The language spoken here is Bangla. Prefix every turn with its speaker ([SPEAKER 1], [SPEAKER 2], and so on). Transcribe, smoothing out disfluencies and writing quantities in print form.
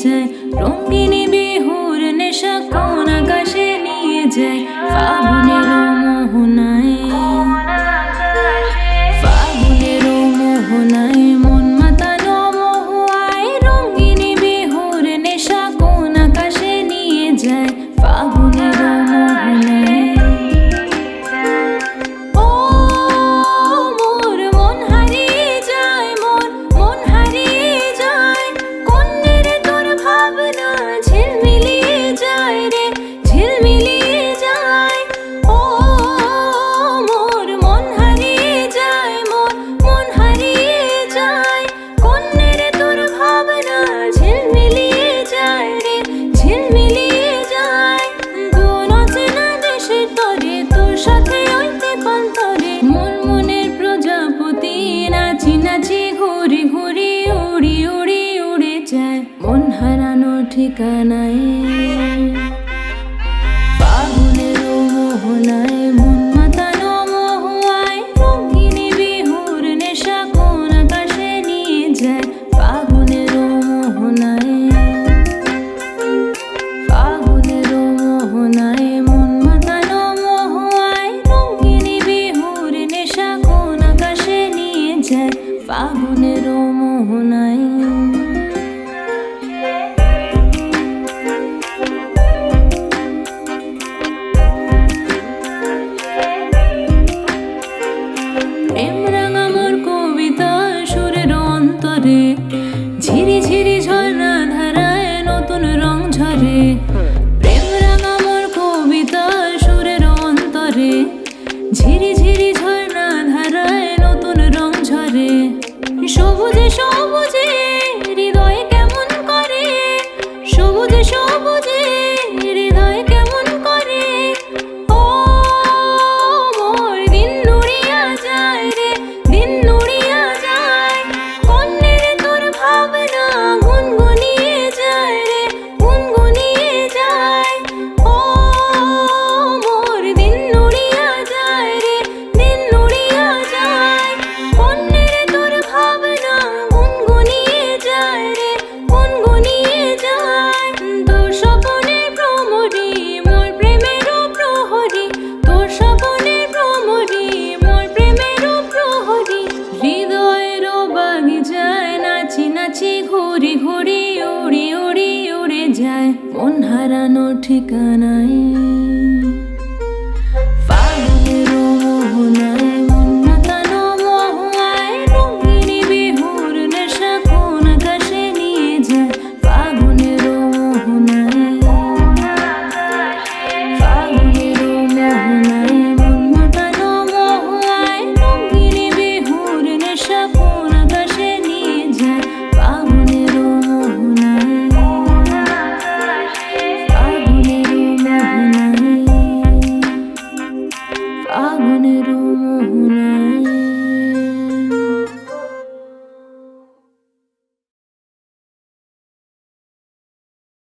[SPEAKER 1] যায়, রঙিনী বিহুর নেশা কোন আকাশে নিয়ে যায়। ফাগুনের মোহনায়, ফাগুনের মোহনায় মন মাতানো মহুয়ায়, রঙিনী বিহুর নেশা কোন আকাশে নিয়ে যায়। ফাগুনের মোহনায় মন হারানো ঠিকানায়। ফাগুনের মোহনায় মন মাতানো মহুয়ায়, রঙিনী বিহুর নেশা কোন আকাশে নিয়ে যায়। ফাগুনের মোহনায়, ফাগুনের মোহনায় মন মাতানো মহুয়ায়, রঙিনী বিহুর নেশা কোন আকাশে নিয়ে যায়। ফাগুনের মোহনায় ঝিরি ঝিরি ঝর্ণা ধারায় নতুন রং ঝরে। প্রেম রাঙা মোর কবিতা সুরের অন্তরে, ঝিরি ঝিরি ঝর্ণা ধারায় নতুন রং ঝরে। সবুজে সবুজে হৃদয় কেমন করে, সবুজে সবুজে হৃদয় কেমন করে। ও মোর দিন নুড়িয়া যায় রে, দিন নুড়িয়া যায়। কন্যের তোর ভাবনা গুনগুনিয়ে যায় রে, গুনগুনিয়ে যায়। ও মোর দিন নুড়িয়া যায় রে, দিন নুড়িয়া যায়। কন্যের তোর ভাবনা গুনগুনিয়ে যায় রে, গুনগুনিয়ে যায়। তোর স্বপনের ভ্রমরি মোর প্রেমেরও প্রহরী, তোর স্বপনের ভ্রমরি মোর প্রেমেরও প্রহরী। হৃদয়ের বাগিচায় নাচি নাচি ঘুরি ঘুরি উড়ি উড়ি উড়ে যায়, মন হারানো ঠিকানায়।